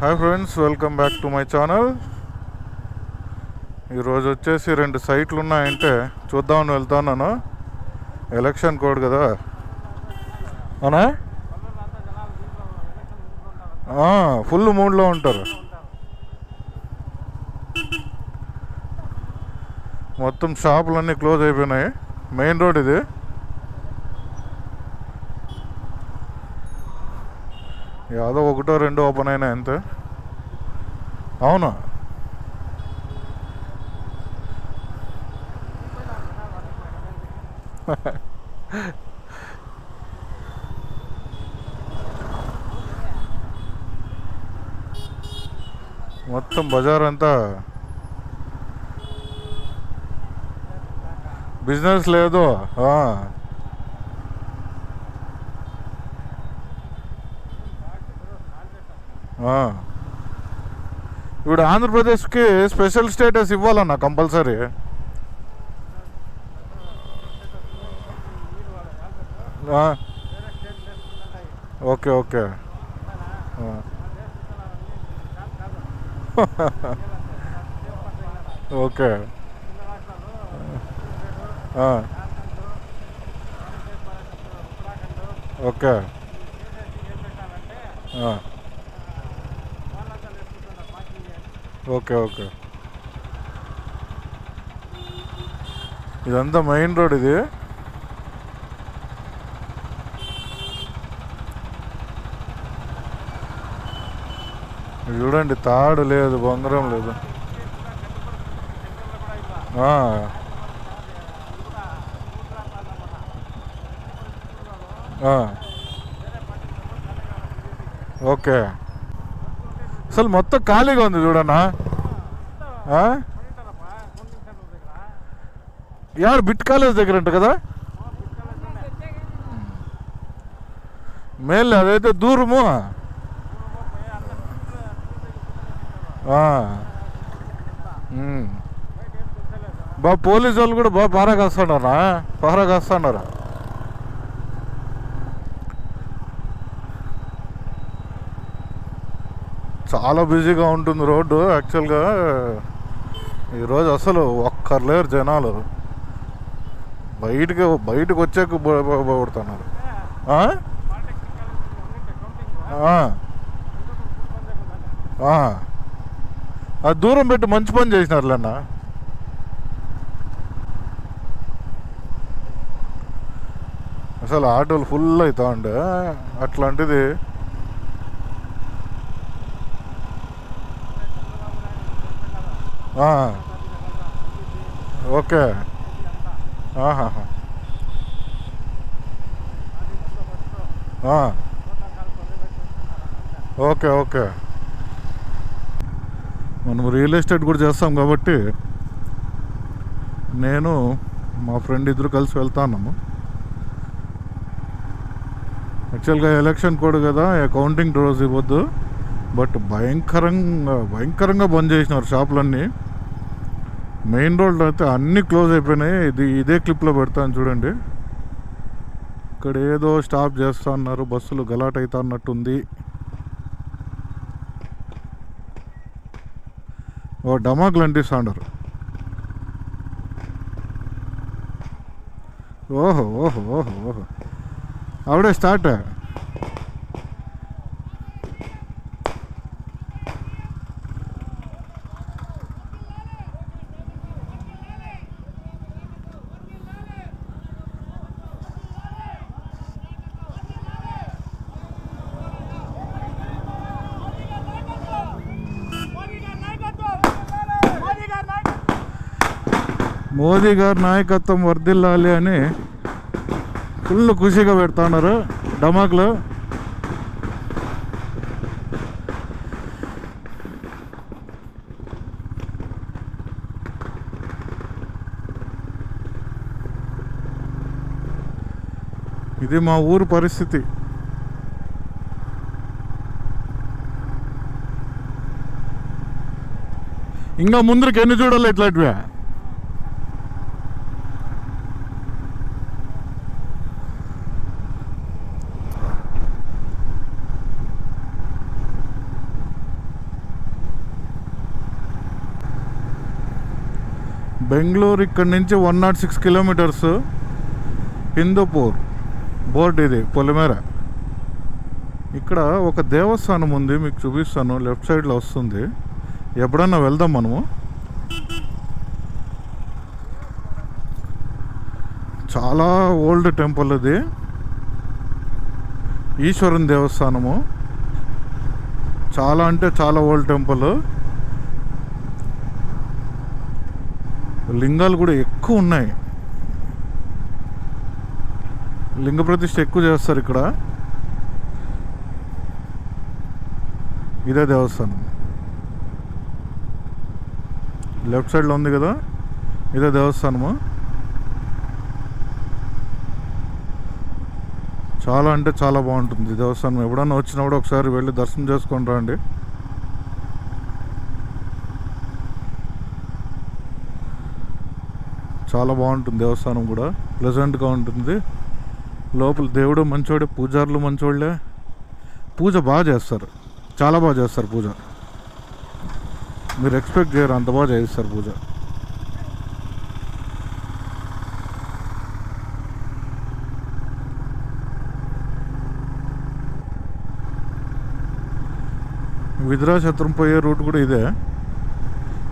Hi friends, welcome back to my channel. ఈరోజు వచ్చేసి 2 సైట్లు ఉన్నాయంటే చూద్దామని వెళ్తున్నాను. ఎలక్షన్ కోడ్ కదా అవునా, ఫుల్ మూడ్లో ఉంటారు. మొత్తం షాపులన్నీ క్లోజ్ అయిపోయినాయి. మెయిన్ రోడ్ ఇది. యాదో 1-2 ఓపెన్ అయినాయి అంతే. అవును, మొత్తం బజార్ అంతా బిజినెస్ లేదు. ఇప్పుడు ఆంధ్రప్రదేశ్కి స్పెషల్ స్టేటస్ ఇవ్వాలన్నా compulsory. Okay okay. Okay okay okay okay. ఇదంతా మెయిన్ రోడ్ ఇది. చూడండి, తాడు లేదు, బొంగరం లేదు. ఓకే. అసలు మొత్తం ఖాళీగా ఉంది చూడన్నా. యారు బిట్ కాలేజ్ దగ్గర అంట కదా. మేలే, అదైతే దూరము. బాగా పోలీసు వాళ్ళు కూడా బాగా పారా కాస్తున్నారు. చాలా బిజీగా ఉంటుంది రోడ్డు. యాక్చువల్గా ఈరోజు అసలు ఒక్కర్లేరు జనాలు. బయటకు వచ్చాక పడుతున్నారు. అది దూరం పెట్టి మంచి పని చేసినారులేన్న. అసలు ఆటోలు ఫుల్ అవుతా ఉండే. అట్లాంటిది ఓకే. Okay okay. మనం రియల్ ఎస్టేట్ కూడా చేస్తాం కాబట్టి నేను మా ఫ్రెండ్ ఇద్దరు కలిసి వెళ్తాము. యాక్చువల్గా ఎలక్షన్ కోడ్ కదా, కౌంటింగ్ రోజు ఇవ్వద్దు. బట్ భయంకరంగా బంద్ చేసినారు షాపులన్నీ. మెయిన్ రోడ్లో అయితే అన్నీ క్లోజ్ అయిపోయినాయి. ఇదే క్లిప్లో పెడతాను చూడండి. ఇక్కడ ఏదో స్టాప్ చేస్తా అన్నారు, బస్సులు గలాట్ అవుతా అన్నట్టుంది. డమాకులు అంటిస్తాండారు. ఓహో ఓహో ఓహో ఓహో, ఆవిడే స్టార్ట్. మోదీ గారి నాయకత్వం వర్ధిల్లాలి అని ఫుల్ ఖుషిగా పెడుతున్నారు డమాకులు. ఇది మా ఊరు పరిస్థితి. ఇంకా ముందరికి ఎన్ని చూడాలి ఇట్లాంటివే. బెంగళూరు ఇక్కడ నుంచి 106 కిలోమీటర్స్. హిందూపూర్ బోర్డు ఇది, పొలిమేర. ఇక్కడ ఒక దేవస్థానం ఉంది, మీకు చూపిస్తాను. లెఫ్ట్ సైడ్లో వస్తుంది. ఎప్పుడన్నా వెళ్దాం మనము. చాలా ఓల్డ్ టెంపుల్ ఇది, ఈశ్వరుని దేవస్థానము. చాలా అంటే చాలా ఓల్డ్ టెంపుల్. లింగాలు కూడా ఎక్కువ ఉన్నాయి. లింగ ప్రతిష్ఠ ఎక్కువ చేస్తారు ఇక్కడ. ఇదే దేవస్థానం, లెఫ్ట్ సైడ్లో ఉంది కదా, ఇదే దేవస్థానము. చాలా అంటే చాలా బాగుంటుంది దేవస్థానం. ఎప్పుడన్నా వచ్చినప్పుడు ఒకసారి వెళ్ళి దర్శనం చేసుకొని రండి. చాలా బాగుంటుంది దేవస్థానం కూడా, ప్లెజెంట్గా ఉంటుంది. లోపల దేవుడు మంచోడే, పూజారులు మంచోళ్ళే. పూజ బాగా చేస్తారు, చాలా బాగా చేస్తారు పూజ. మీరు ఎక్స్పెక్ట్ చేయరు అంత బాగా చేస్తారు పూజ. విద్రాక్షేత్రం పోయే రూట్ కూడా ఇదే.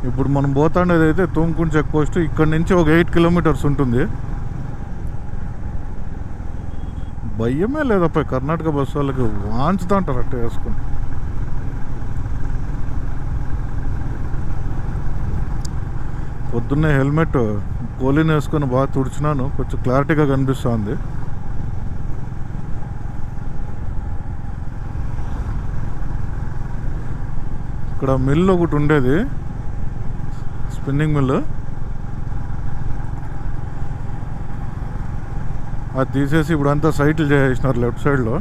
ఇప్పుడు మనం పోతాండేది అయితే తుమ్కుంట చెక్ పోస్ట్. ఇక్కడ నుంచి ఒక 8 కిలోమీటర్స్ ఉంటుంది. భయమే లేదప్ప కర్ణాటక బస్సు వాళ్ళకి, వాంచుతా అంటారు అట్టే వేసుకుని. పొద్దున్నే హెల్మెట్ కోలిన్ వేసుకొని బాగా తుడిచినాను, కొంచెం క్లారిటీగా కనిపిస్తుంది. ఇక్కడ మిల్ ఒకటి ఉండేది, స్పిన్నింగ్ మిల్. అది తీసేసి ఇప్పుడు అంతా సైట్లు చేసినారు లెఫ్ట్ సైడ్లో.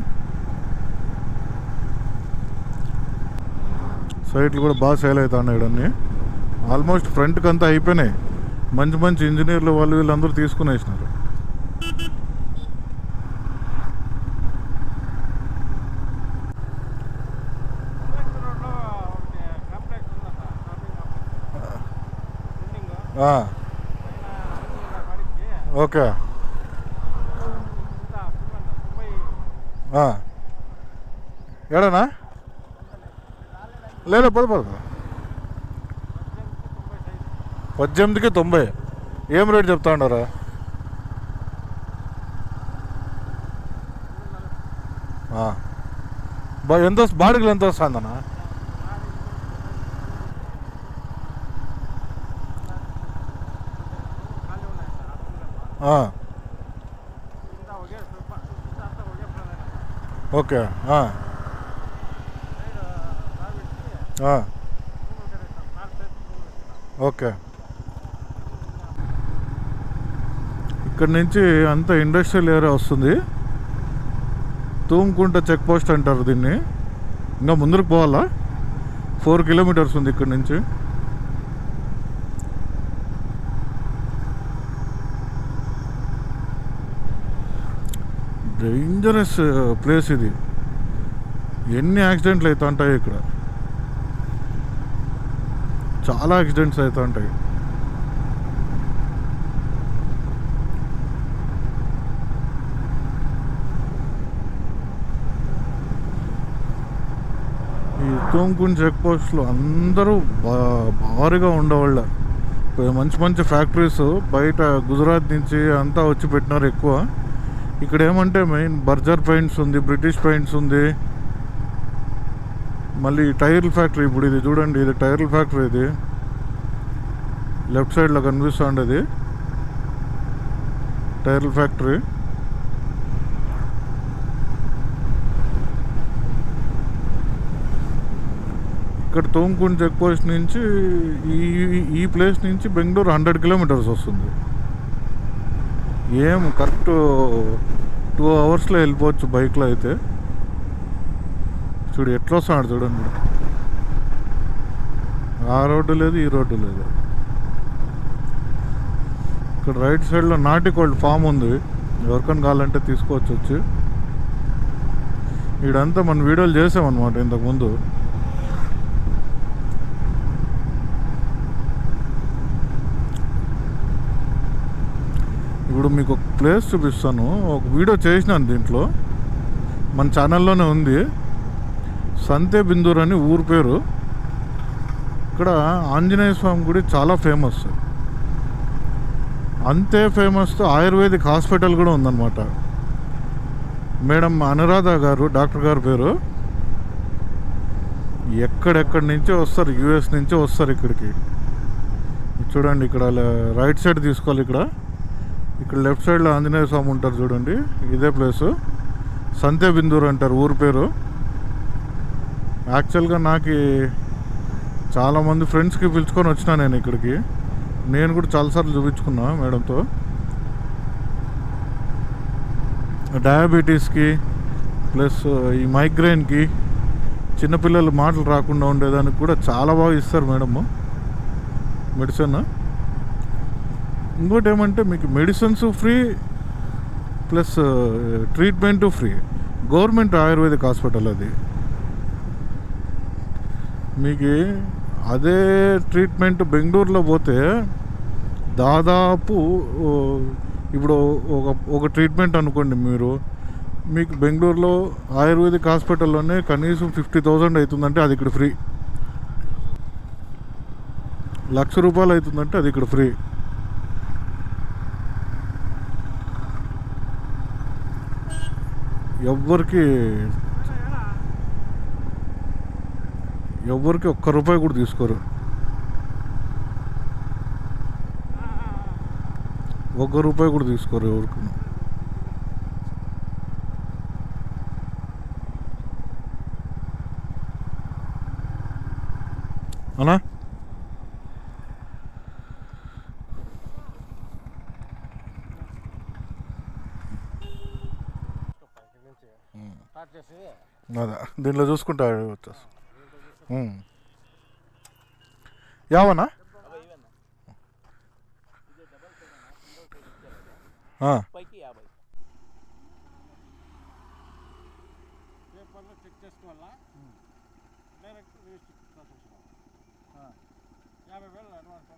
సైట్లు కూడా బాగా సేల్ అవుతున్నాయి ఇవన్నీ. ఆల్మోస్ట్ ఫ్రంట్కి అంతా అయిపోయినాయి. మంచి మంచి ఇంజనీర్లు వాళ్ళు వీళ్ళందరూ తీసుకునేసినారు. ఓకే, ఏడనా లేదా? పద 18కి 90. ఏం రేట్ చెప్తా ఉన్నారా? ఎంత బాడిగలు ఎంత వస్తుందన్నా? Okay, okay. ఇక్కడ నుంచి అంత ఇండస్ట్రియల్ ఏరియా వస్తుంది. తూమ్కుంట చెక్ పోస్ట్ అంటారు దీన్ని. ఇంకా ముందరకు పోవాలా, 4 కిలోమీటర్స్ ఉంది ఇక్కడ నుంచి. డేంజరస్ ప్లేస్ ఇది. ఎన్ని యాక్సిడెంట్లు అవుతూ ఉంటాయి ఇక్కడ, చాలా యాక్సిడెంట్స్ అవుతూ ఉంటాయి. ఈ తూమ్కుంట చెక్ పోస్ట్లో అందరూ భారీగా ఉండేవాళ్ళ. మంచి మంచి ఫ్యాక్టరీస్ బయట గుజరాత్ నుంచి అంతా వచ్చి పెట్టినారు ఎక్కువ. ఇక్కడ ఏమంటే మెయిన్ బర్జర్ పెయింట్స్ ఉంది, బ్రిటిష్ పెయింట్స్ ఉంది, మళ్ళీ టైర్ల ఫ్యాక్టరీ. ఇప్పుడు ఇది చూడండి, ఇది టైర్ల ఫ్యాక్టరీ. ఇది లెఫ్ట్ సైడ్లో కనిపిస్తూ ఉండేది టైర్ల ఫ్యాక్టరీ. ఇక్కడ తూమ్కుంట చెక్ పోస్ట్ నుంచి ఈ ప్లేస్ నుంచి బెంగళూరు 100 కిలోమీటర్స్ వస్తుంది. ఏం కరెక్ట్ 2 అవర్స్లో వెళ్ళిపోవచ్చు బైక్లో అయితే. చూడు ఎట్లా వస్తున్నాడు చూడండి. ఆ రోడ్డు లేదు, ఈ రోడ్డు లేదు. ఇక్కడ రైట్ సైడ్లో నాటికోల్డ్ ఫామ్ ఉంది, ఎవరికైనా కావాలంటే తీసుకోవచ్చు వచ్చి. ఇడంతా మనం వీడియోలు చేసామన్నమాట ఇంతకుముందు. ఇప్పుడు మీకు ఒక ప్లేస్ చూపిస్తాను. ఒక వీడియో చేసినాను దీంట్లో, మన ఛానల్లోనే ఉంది. సంతే బిందూర్ అని ఊరు పేరు. ఇక్కడ ఆంజనేయ స్వామి గుడి చాలా ఫేమస్. అంతే ఫేమస్ ఆయుర్వేదిక్ హాస్పిటల్ కూడా ఉందన్నమాట. మేడం అనురాధ గారు, డాక్టర్ గారు పేరు. ఎక్కడెక్కడి నుంచో వస్తారు, యూఎస్ నుంచో వస్తారు ఇక్కడికి. చూడండి, ఇక్కడ రైట్ సైడ్ తీసుకోవాలి. ఇక్కడ లెఫ్ట్ సైడ్లో ఆంజనేయ స్వామి ఉంటారు చూడండి. ఇదే ప్లేసు, సంతే బిందూర్ అంటారు ఊరు పేరు. యాక్చువల్గా నాకు చాలామంది ఫ్రెండ్స్కి పిలుచుకొని వచ్చినా నేను ఇక్కడికి. నేను కూడా చాలాసార్లు చూపించుకున్నా మేడంతో. డయాబెటీస్కి ప్లస్ ఈ మైగ్రేన్కి, చిన్నపిల్లలు మాటలు రాకుండా ఉండేదానికి కూడా చాలా బాగా ఇస్తారు మేడము మెడిసిన్. ఇంకోటి ఏమంటే మీకు medicines free plus treatment free. Government ayurvedic hospital అది. మీకు అదే ట్రీట్మెంట్ బెంగళూరులో పోతే దాదాపు ఇప్పుడు ఒక ట్రీట్మెంట్ అనుకోండి మీకు బెంగళూరులో ఆయుర్వేదిక్ హాస్పిటల్లోనే కనీసం 50,000 అవుతుందంటే అది ఇక్కడ ఫ్రీ. 1,00,000 రూపాయలు అవుతుందంటే అది ఇక్కడ ఫ్రీ. ఎవ్వరికి ₹1 కూడా తీసుకోరు. ₹1 కూడా తీసుకోరు ఎవరికి. అన్నా అదా దీంట్లో చూసుకుంటా వచ్చేసి యావనా చెక్ చేసుకోవాలా. Direct register 50,000 advance